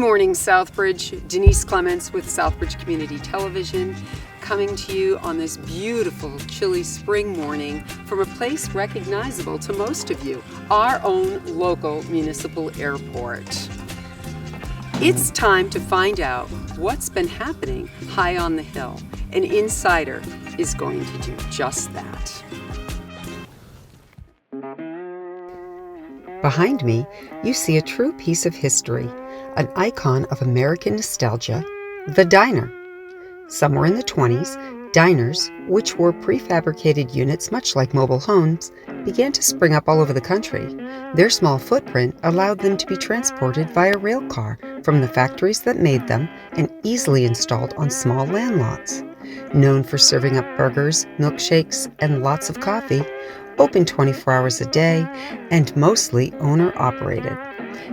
morning, Southbridge. Denise Clemence with Southbridge Community Television, coming to you on this beautiful, chilly spring morning from a place recognizable to most of you, our own local municipal airport. It's time to find out what's been happening high on the hill. An insider is going to do just that. Behind me, you see a true piece of history, an icon of American nostalgia, the diner. Somewhere in the 20s, diners, which were prefabricated units much like mobile homes, began to spring up all over the country. Their small footprint allowed them to be transported via rail car from the factories that made them and easily installed on small land lots. Known for serving up burgers, milkshakes, and lots of coffee, open 24 hours a day, and mostly owner-operated.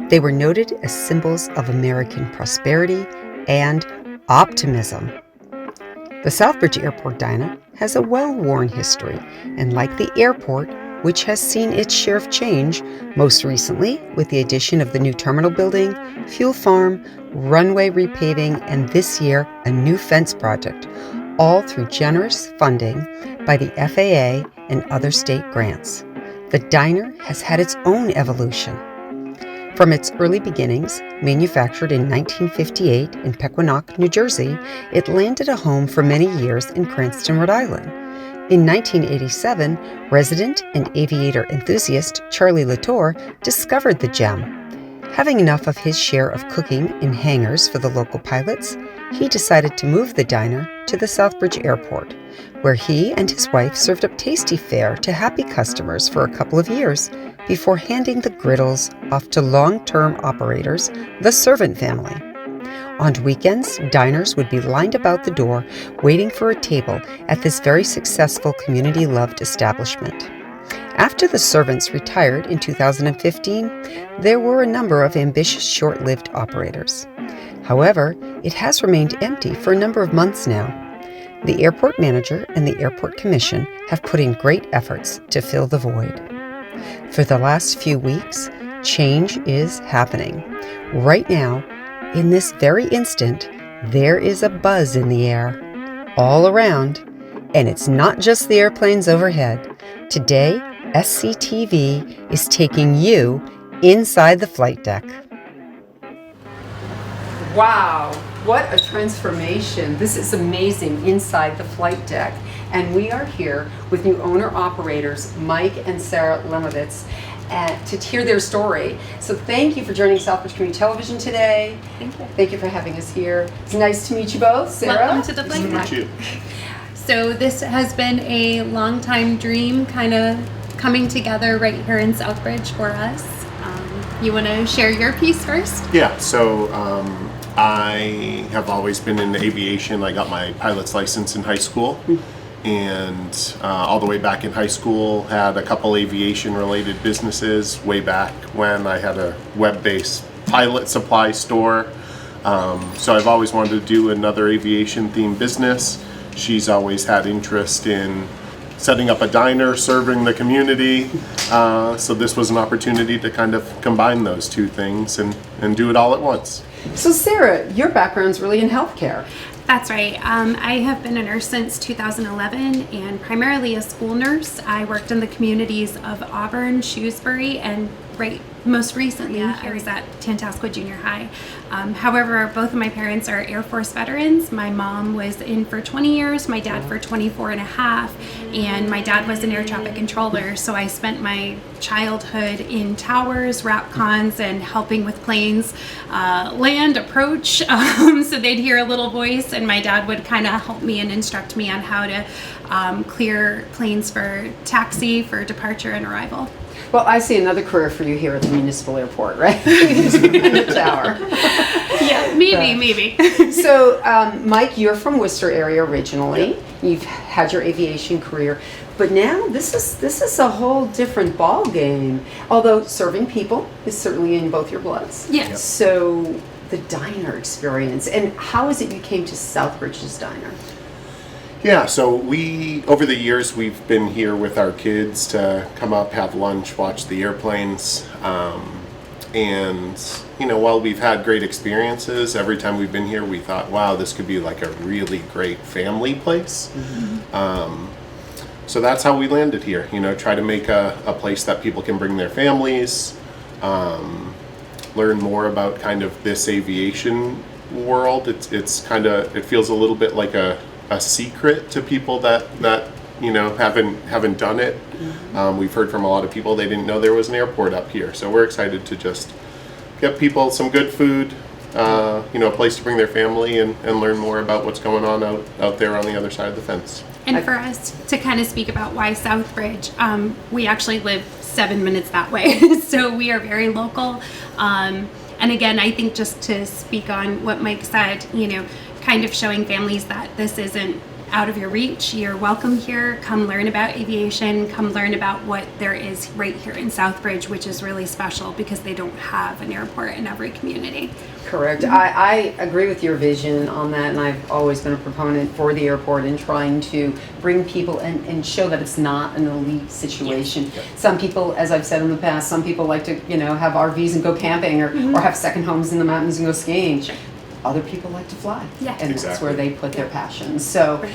They were noted as symbols of American prosperity and optimism. The Southbridge Airport Diner has a well-worn history, and like the airport, which has seen its share of change, most recently with the addition of the new terminal building, fuel farm, runway repaving, and this year, a new fence project, all through generous funding by the FAA and other state grants. The diner has had its own evolution. From its early beginnings, manufactured in 1958 in Pequannock, New Jersey, it landed a home for many years in Cranston, Rhode Island. In 1987, resident and aviator enthusiast Charlie Latour discovered the gem. Having enough of his share of cooking in hangars for the local pilots, he decided to move the diner to the Southbridge Airport, where he and his wife served up tasty fare to happy customers for a couple of years before handing the griddles off to long-term operators, the servant family. On weekends, diners would be lined about the door waiting for a table at this very successful community-loved establishment. After the servants retired in 2015, there were a number of ambitious short-lived operators. However, it has remained empty for a number of months now. The airport manager and the airport commission have put in great efforts to fill the void. For the last few weeks, change is happening. Right now, in this very instant, there is a buzz in the air, all around, and it's not just the airplanes overhead. Today, SCTV is taking you inside the flight deck. Wow, what a transformation. This is amazing inside the flight deck. And we are here with new owner-operators, Mike and Sarah Lemovitz, to hear their story. So thank you for joining Southbridge Community Television today. Thank you. Thank you for having us here. It's nice to meet you both. Sarah? Welcome to the flight deck. Nice to meet you. So this has been a long time dream kind of coming together right here in Southbridge for us. You want to share your piece first? Yeah, so I have always been in aviation. I got my pilot's license in high school, and all the way back in high school had a couple aviation related businesses way back when I had a web-based pilot supply store. So I've always wanted to do another aviation themed business. She's always had interest in setting up a diner, serving the community. So this was an opportunity to kind of combine those two things and do it all at once. So Sarah, your background's really in healthcare. That's right. I have been a nurse since 2011 and primarily a school nurse. I worked in the communities of Auburn, Shrewsbury, and most recently I was at Tantasco Junior High. However, both of my parents are Air Force veterans. My mom was in for 20 years, my dad for 24 and a half, and my dad was an air traffic controller, so I spent my childhood in towers, RAPCONs, and helping with planes land, approach, so they'd hear a little voice, and my dad would kind of help me and instruct me on how to clear planes for taxi, for departure and arrival. Well, I see another career for you here at the municipal airport, right? In the tower. Yeah, maybe. So, Mike, you're from Worcester area originally. Yep. You've had your aviation career, but now this is a whole different ball game. Although serving people is certainly in both your bloods. Yes. Yep. So, the diner experience, and how is it you came to Southbridge's Diner? Yeah, so over the years, we've been here with our kids to come up, have lunch, watch the airplanes. And, while we've had great experiences, every time we've been here, we thought, wow, this could be like a really great family place. So that's how we landed here, try to make a place that people can bring their families, learn more about kind of this aviation world. It feels a little bit like a secret to people that haven't done it. We've heard from a lot of people they didn't know there was an airport up here, so we're excited to just get people some good food, a place to bring their family and learn more about what's going on out there on the other side of the fence. And for us to kind of speak about why Southbridge, we actually live 7 minutes that way, so we are very local. And again, I think just to speak on what Mike said, kind of showing families that this isn't out of your reach. You're welcome here. Come learn about aviation. Come learn about what there is right here in Southbridge, which is really special because they don't have an airport in every community. Correct. I agree with your vision on that, and I've always been a proponent for the airport and trying to bring people and show that it's not an elite situation. Yes. Some people, as I've said in the past, some people like to, have RVs and go camping or have second homes in the mountains and go skiing. Sure. Other people like to fly, Yeah. and that's Exactly. where they put their passions. So Right.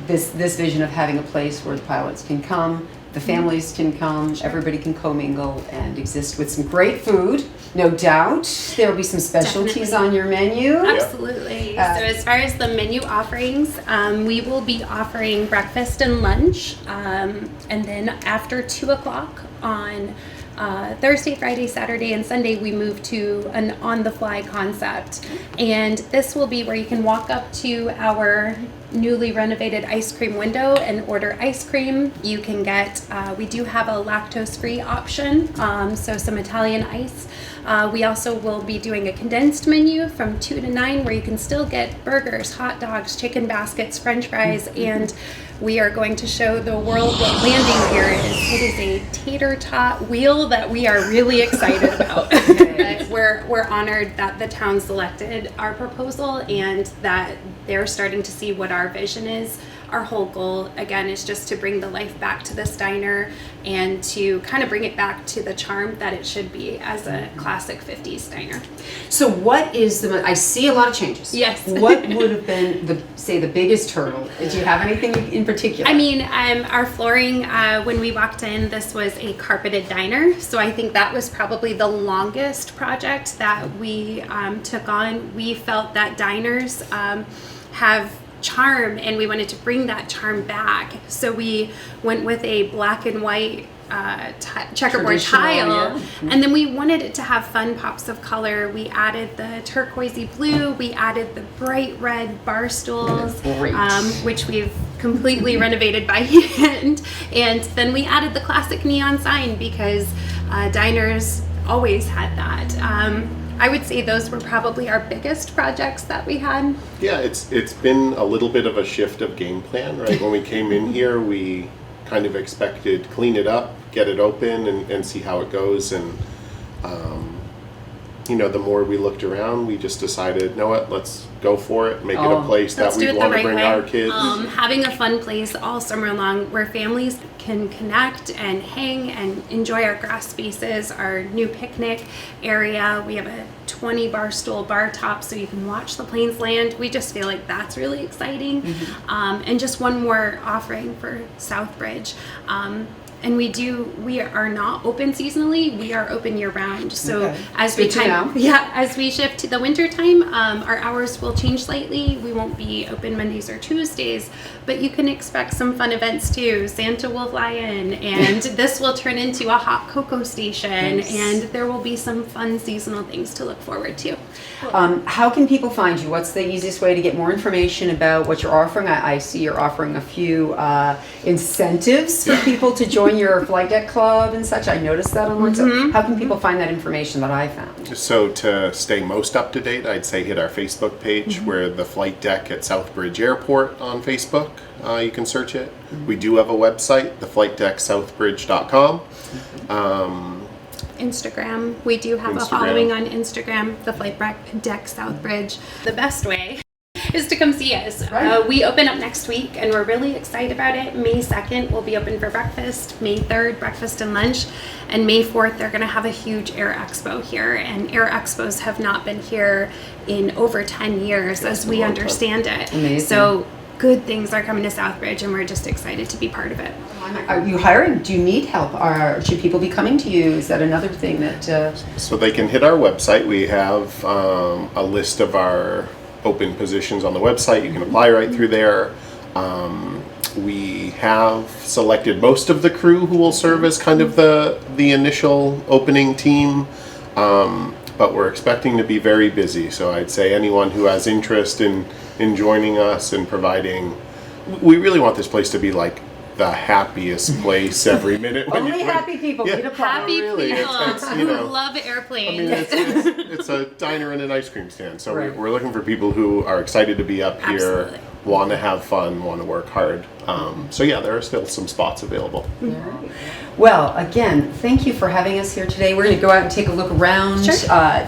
this vision of having a place where the pilots can come, the families can come, everybody can commingle and exist with some great food. No doubt there will be some specialties Definitely. on your menu. Absolutely. So as far as the menu offerings, we will be offering breakfast and lunch, and then after 2 o'clock on Thursday, Friday, Saturday, and Sunday, we move to an on-the-fly concept. And this will be where you can walk up to our newly renovated ice cream window and order ice cream. You can get, we do have a lactose-free option, so some Italian ice. We also will be doing a condensed menu from 2 to 9 where you can still get burgers, hot dogs, chicken baskets, french fries, and we are going to show the world what landing gear is. It is a tater tot wheel that we are really excited about. But we're honored that the town selected our proposal and that they're starting to see what our vision is. Our whole goal, again, is just to bring the life back to this diner and to kind of bring it back to the charm that it should be as a classic 50s diner. So what is I see a lot of changes. Yes. What would have been the biggest hurdle? Did you have anything in particular? I mean, our flooring, when we walked in, this was a carpeted diner. So I think that was probably the longest project that we took on. We felt that diners have charm and we wanted to bring that charm back. So we went with a black and white checkerboard Traditional, tile, yeah. and then we wanted it to have fun pops of color. We added the turquoisey blue, we added the bright red bar stools, Great. which we've completely renovated by hand, and then we added the classic neon sign because diners always had that. I would say those were probably our biggest projects that we had. Yeah, it's been a little bit of a shift of game plan, right? When we came in here, we kind of expected clean it up, get it open, and see how it goes. And the more we looked around, we just decided, you know what, let's go for it, make it a place that Let's do we it the want to right bring way. our kids. Having a fun place all summer long where families can connect and hang and enjoy our grass spaces, our new picnic area. We have a 20 bar stool bar top so you can watch the planes land. We just feel like that's really exciting. And just one more offering for Southbridge. And we are not open seasonally. We are open year round. So Okay. as Good to know. as we shift to the winter time, our hours will change slightly. We won't be open Mondays or Tuesdays, but you can expect some fun events too. Santa will fly in, and this will turn into a hot cocoa station, Nice. and there will be some fun seasonal things to look forward to. How can people find you? What's the easiest way to get more information about what you're offering? I see you're offering a few incentives for people to join your flight deck club and such. I noticed that online. So how can people find that information that I found? So to stay most up to date, I'd say hit our Facebook page. We're the flight deck at Southbridge Airport on Facebook. You can search it. We do have a website, theflightdecksouthbridge.com. Instagram, we do have a Instagram. following on Instagram, the Flight Deck Southbridge. The best way is to come see us. Right. We open up next week, and we're really excited about it. May 2nd, we'll be open for breakfast. May 3rd, breakfast and lunch. And May 4th, they're going to have a huge Air Expo here. And Air Expos have not been here in over 10 years, as we understand it. Amazing. So good things are coming to Southbridge, and we're just excited to be part of it. Are you hiring? Do you need help? Or should people be coming to you? Is that another thing that... So they can hit our website. We have a list of our open positions on the website. You can apply right through there. We have selected most of the crew who will serve as kind of the initial opening team, but we're expecting to be very busy. So I'd say anyone who has interest in joining us and providing, we really want this place to be like the happiest place every minute. Only happy people need a Happy really, people you know, who love airplanes. I mean, it's a diner and an ice cream stand. So Right. we're looking for people who are excited to be up here, Absolutely. want to have fun, want to work hard. So yeah, there are still some spots available. Well, again, thank you for having us here today. We're going to go out and take a look around, Sure.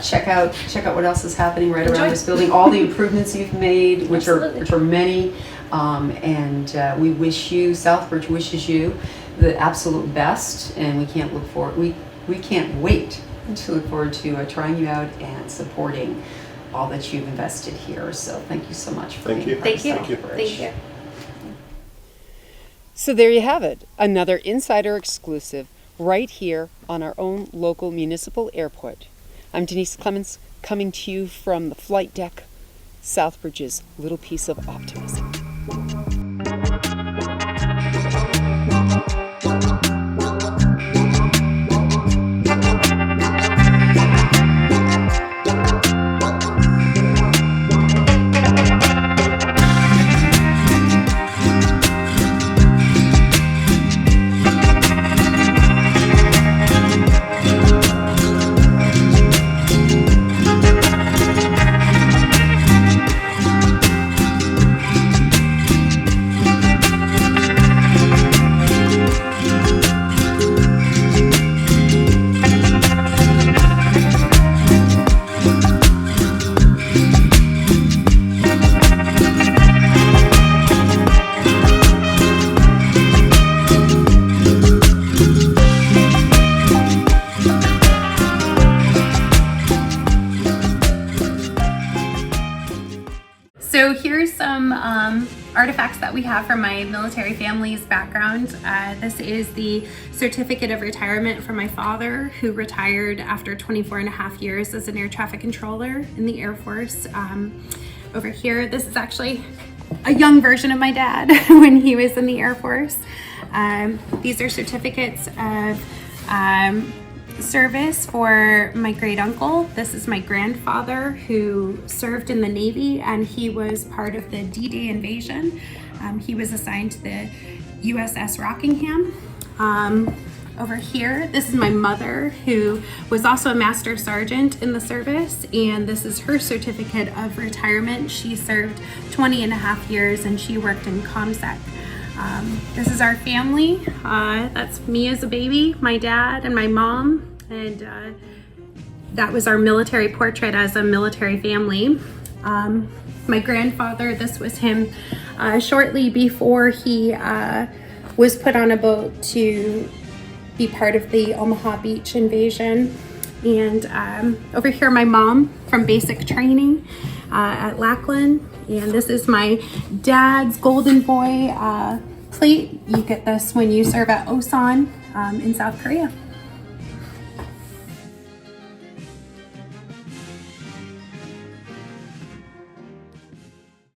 check out what else is happening right around Enjoy. this building, all the improvements you've made, which Absolutely. are many. And we wish you, Southbridge wishes you the absolute best, and we can't wait to look forward to trying you out and supporting all that you've invested here. So thank you so much for Thank being you. part of Thank you. Thank you. Thank you. So there you have it, another insider exclusive right here on our own local municipal airport. I'm Denise Clemence, coming to you from the flight deck, Southbridge's little piece of optimism. So here's some artifacts that we have from my military family's background. This is the certificate of retirement from my father, who retired after 24 and a half years as an air traffic controller in the Air Force. Over here, this is actually a young version of my dad when he was in the Air Force. These are certificates of service for my great uncle. This is my grandfather, who served in the Navy, and he was part of the D-Day invasion. He was assigned to the USS Rockingham. Over here, this is my mother, who was also a master sergeant in the service, and this is her certificate of retirement. She served 20 and a half years, and she worked in ComSec. This is our family. That's me as a baby, my dad and my mom, and that was our military portrait as a military family. My grandfather, this was him shortly before he was put on a boat to be part of the Omaha Beach invasion. And over here, my mom from basic training at Lackland. And this is my dad's Golden Boy plate. You get this when you serve at Osan in South Korea.